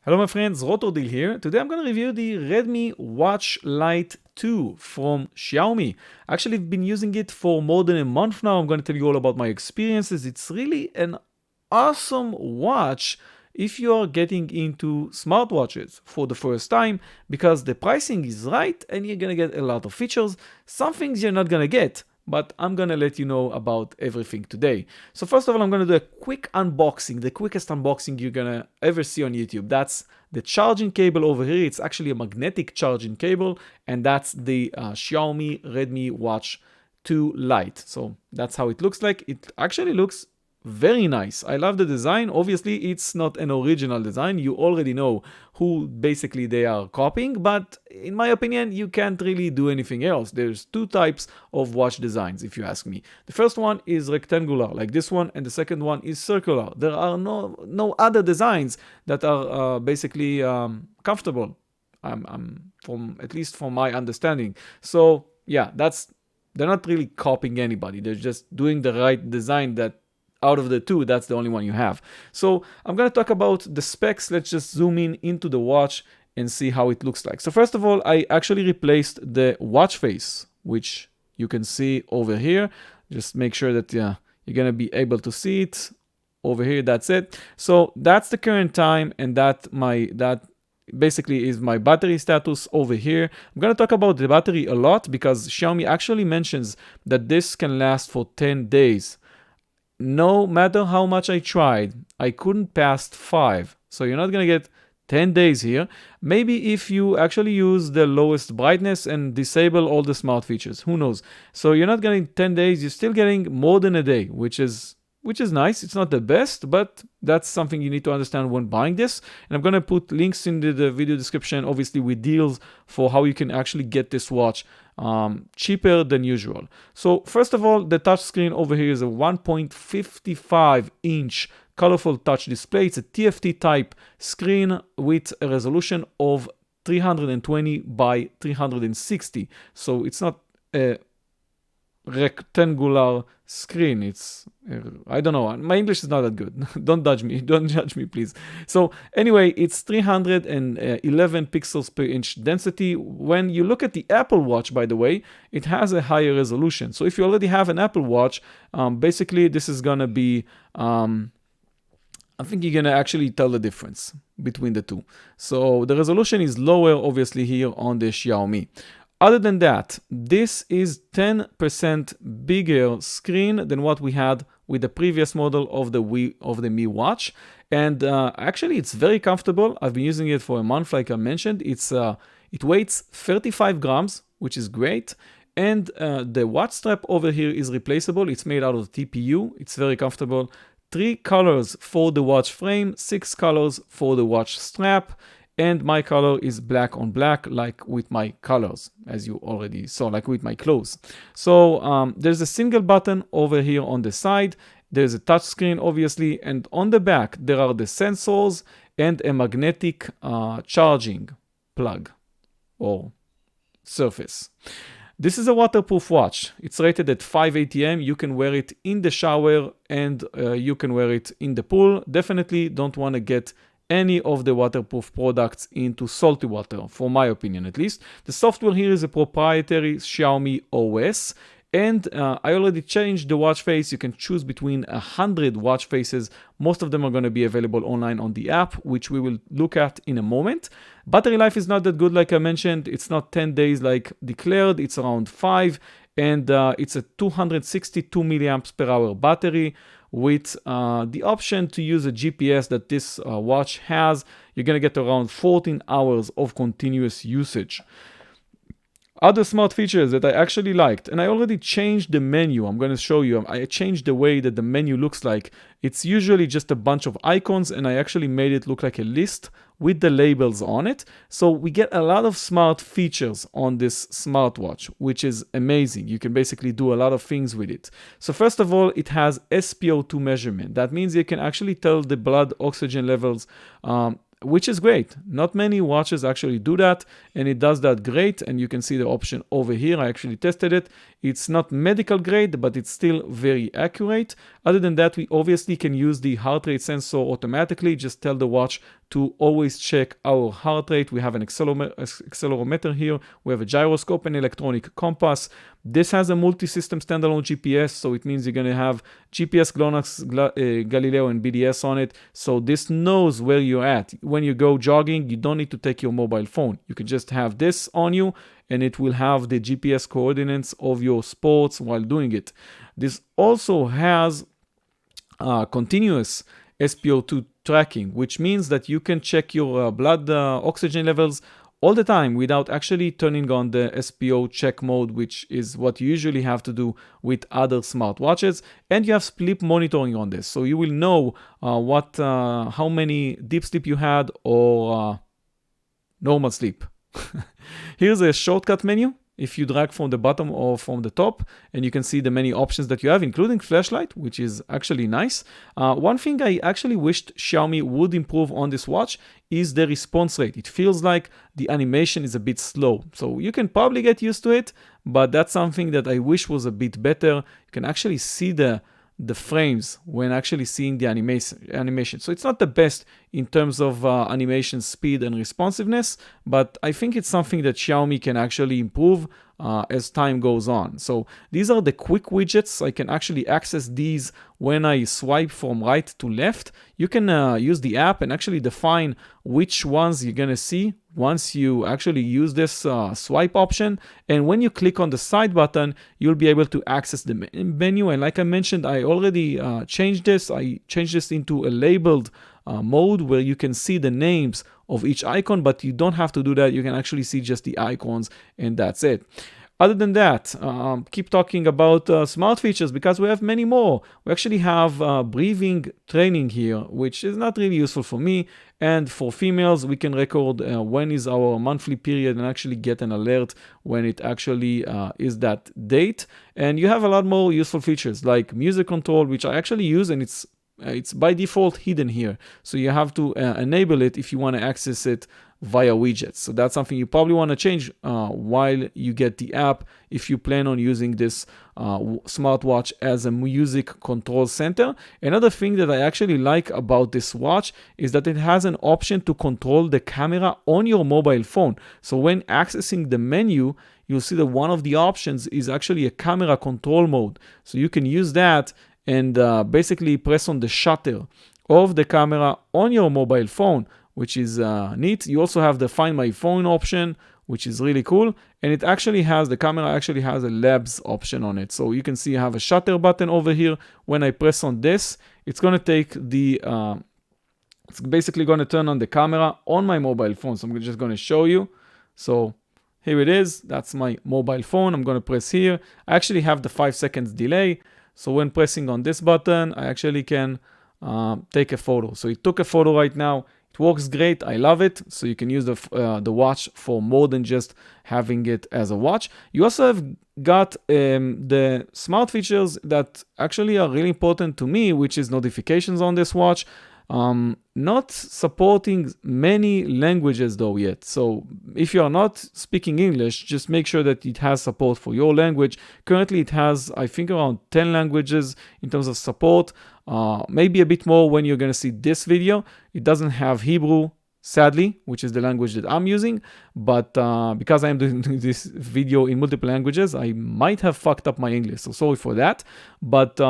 Hello my friends, Rotordil here. Today I'm going to review the Redmi Watch Lite 2 from Xiaomi. Actually, I've been using it for more than a month now. I'm going to tell you all about my experiences. It's really an awesome watch if you are getting into smartwatches for the first time, because the pricing is right and you're going to get a lot of features. Some things you're not going to get, but I'm gonna let you know about everything today. So first of all, I'm gonna do a quick unboxing, the quickest unboxing you're gonna ever see on YouTube. That's the charging cable over here. It's actually a magnetic charging cable, and that's the Xiaomi Redmi Watch 2 Lite. So that's how it looks like. It actually looks very nice. I love the design. Obviously, it's not an original design. You already know who basically they are copying, but in my opinion, you can't really do anything else. There's two types of watch designs, if you ask me. The first one is rectangular, like this one, and the second one is circular. There are no other designs that are basically comfortable, from at least from my understanding. So yeah, they're not really copying anybody. They're just doing the right design that out of the two, that's the only one you have. So I'm going to talk about the specs. Let's just zoom in into the watch and see how it looks like. So first of all, I actually replaced the watch face, which you can see over here. Just make sure that you're going to be able to see it over here. That's it. So that's the current time, and that basically is my battery status over here. I'm going to talk about the battery a lot because Xiaomi actually mentions that this can last for 10 days. No matter how much I tried, I couldn't pass 5. So you're not going to get 10 days here. Maybe if you actually use the lowest brightness and disable all the smart features, who knows? So you're not getting 10 days, you're still getting more than a day, which is nice. It's not the best, but that's something you need to understand when buying this. And I'm going to put links in the video description, obviously with deals for how you can actually get this watch cheaper than usual. So first of all, the touchscreen over here is a 1.55 inch colorful touch display. It's a TFT type screen with a resolution of 320 by 360. So it's not a rectangular screen. It's I don't know, my English is not that good. Don't judge me please. So anyway, it's 311 pixels per inch density. When you look at the Apple Watch, by the way, it has a higher resolution. So if you already have an Apple Watch, basically this is gonna be I think you're gonna actually tell the difference between the two. So the resolution is lower obviously here on the Xiaomi. Other than that, this is 10% bigger screen than what we had with the previous model of the Mi Watch. And actually, it's very comfortable. I've been using it for a month, like I mentioned. It weighs 35 grams, which is great. And the watch strap over here is replaceable. It's made out of TPU. It's very comfortable. 3 colors for the watch frame, 6 colors for the watch strap. And my color is black on black, like with my colors, as you already saw, like with my clothes. So there's a single button over here on the side. There's a touch screen, obviously. And on the back, there are the sensors and a magnetic charging plug or surface. This is a waterproof watch. It's rated at 5 ATM. You can wear it in the shower and you can wear it in the pool. Definitely don't want to get any of the waterproof products into salty water, for my opinion at least. The software here is a proprietary Xiaomi OS, and I already changed the watch face. You can choose between 100 watch faces. Most of them are going to be available online on the app, which we will look at in a moment. Battery life is not that good, like I mentioned. It's not 10 days like declared. It's around 5, and it's a 262 milliamps per hour battery. With the option to use a GPS that this watch has, you're going to get around 14 hours of continuous usage. Other smart features that I actually liked, and I already changed the menu. I'm going to show you. I changed the way that the menu looks like. It's usually just a bunch of icons, and I actually made it look like a list with the labels on it. So we get a lot of smart features on this smartwatch, which is amazing. You can basically do a lot of things with it. So first of all, it has SpO₂ measurement. That means you can actually tell the blood oxygen levels, which is great. Not many watches actually do that, and it does that great. And you can see the option over here. I actually tested it. It's not medical grade, but it's still very accurate. Other than that, we obviously can use the heart rate sensor automatically. Just tell the watch to always check our heart rate. We have an accelerometer here. We have a gyroscope and electronic compass. This has a multi-system standalone GPS, so it means you're going to have GPS, GLONASS, Galileo, and BDS on it. So this knows where you're at. When you go jogging, you don't need to take your mobile phone. You can just have this on you, and it will have the GPS coordinates of your sports while doing it. This also has continuous SpO₂ tracking, which means that you can check your blood oxygen levels all the time without actually turning on the SpO check mode, which is what you usually have to do with other smartwatches. And you have sleep monitoring on this, so you will know how many deep sleep you had or normal sleep. Here's a shortcut menu. If you drag from the bottom or from the top, and you can see the many options that you have, including flashlight, which is actually nice. One thing I actually wished Xiaomi would improve on this watch is the response rate. It feels like the animation is a bit slow. So you can probably get used to it, but that's something that I wish was a bit better. You can actually see the frames when actually seeing the animation. So it's not the best in terms of animation speed and responsiveness, but I think it's something that Xiaomi can actually improve as time goes on. So these are the quick widgets. I can actually access these when I swipe from right to left. You can use the app and actually define which ones you're gonna see once you actually use this swipe option. And when you click on the side button, you'll be able to access the menu. And like I mentioned, I already changed this. I changed this into a labeled mode where you can see the names of each icon, but you don't have to do that. You can actually see just the icons, and that's it. Other than that, keep talking about smart features because we have many more. We actually have breathing training here, which is not really useful for me. And for females, we can record when is our monthly period and actually get an alert when it actually is that date. And you have a lot more useful features like music control, which I actually use, and it's by default hidden here. So you have to enable it if you want to access it via widgets. So that's something you probably want to change while you get the app if you plan on using this smartwatch as a music control center. Another thing that I actually like about this watch is that it has an option to control the camera on your mobile phone. So when accessing the menu, you'll see that one of the options is actually a camera control mode. So you can use that and basically press on the shutter of the camera on your mobile phone, which is neat. You also have the Find My Phone option, which is really cool. And it actually has, the camera actually has a labs option on it. So you can see I have a shutter button over here. When I press on this, it's going to take the, it's basically going to turn on the camera on my mobile phone. So I'm just going to show you. So here it is. That's my mobile phone. I'm going to press here. I actually have the 5 seconds delay. So when pressing on this button, I actually can take a photo. So it took a photo right now. It works great. I love it. So you can use the watch for more than just having it as a watch. You also have got the smart features that actually are really important to me, which is notifications on this watch. Not supporting many languages though yet. So if you are not speaking English, just make sure that it has support for your language. Currently it has, I think, around 10 languages in terms of support. Maybe a bit more when you're going to see this video. It doesn't have Hebrew, sadly, which is the language that I'm using. But because I am doing this video in multiple languages, I might have fucked up my English. So sorry for that. But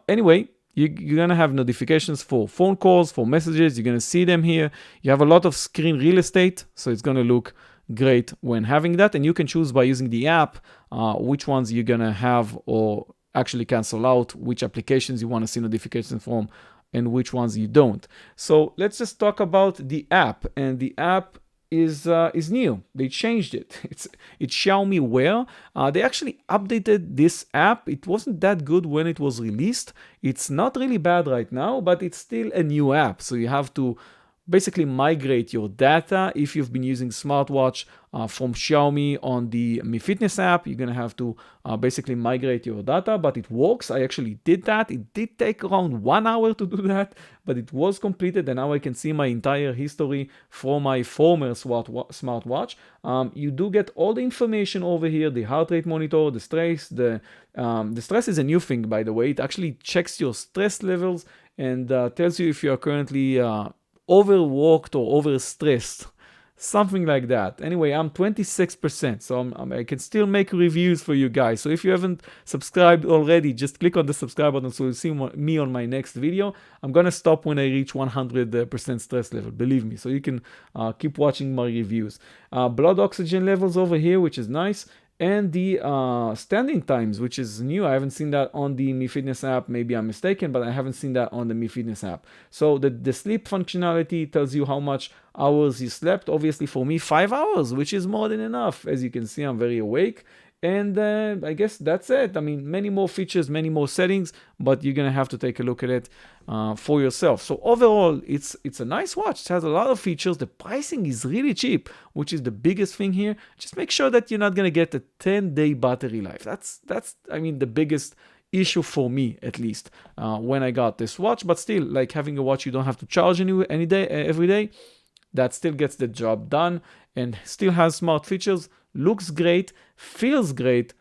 anyway, you're going to have notifications for phone calls, for messages. You're going to see them here. You have a lot of screen real estate, so it's going to look great when having that. And you can choose by using the app which ones you're going to have or actually cancel out, which applications you want to see notifications from and which ones you don't. So let's just talk about the app. And the app is new. They changed it. It's Xiaomi Wear. They actually updated this app. It wasn't that good when it was released. It's not really bad right now, but it's still a new app. So you have to basically migrate your data. If you've been using smartwatch from Xiaomi on the Mi Fitness app, you're gonna have to basically migrate your data, but it works. I actually did that. It did take around 1 hour to do that, but it was completed, and now I can see my entire history from my former smartwatch. You do get all the information over here, the heart rate monitor, the stress. The stress is a new thing, by the way. It actually checks your stress levels and tells you if you are currently overworked or overstressed. Something like that. Anyway, I'm 26%, so I can still make reviews for you guys. So if you haven't subscribed already, just click on the subscribe button so you'll see me on my next video. I'm gonna stop when I reach 100% stress level, believe me. So you can keep watching my reviews. Blood oxygen levels over here, which is nice. And the standing times, which is new. I haven't seen that on the Mi Fitness app. Maybe I'm mistaken, but I haven't seen that on the Mi Fitness app. So the sleep functionality tells you how much hours you slept. Obviously for me, 5 hours, which is more than enough. As you can see, I'm very awake. And I guess that's it. I mean, many more features, many more settings, but you're gonna have to take a look at it for yourself. So overall, it's a nice watch. It has a lot of features. The pricing is really cheap, which is the biggest thing here. Just make sure that you're not gonna get a 10-day battery life. That's I mean, the biggest issue for me, at least, when I got this watch. But still, like having a watch you don't have to charge every day, that still gets the job done and still has smart features. Looks great, feels great.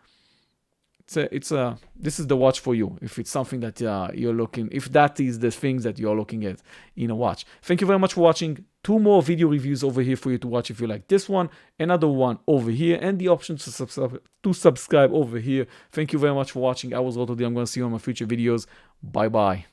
This is the watch for you if it's something that you're looking, if that is the things that you're looking at in a watch. Thank you very much for watching. 2 more video reviews over here for you to watch if you like this one, another one over here, and the option to subscribe over here. Thank you very much for watching. I was Roto D. I'm going to see you on my future videos. Bye bye.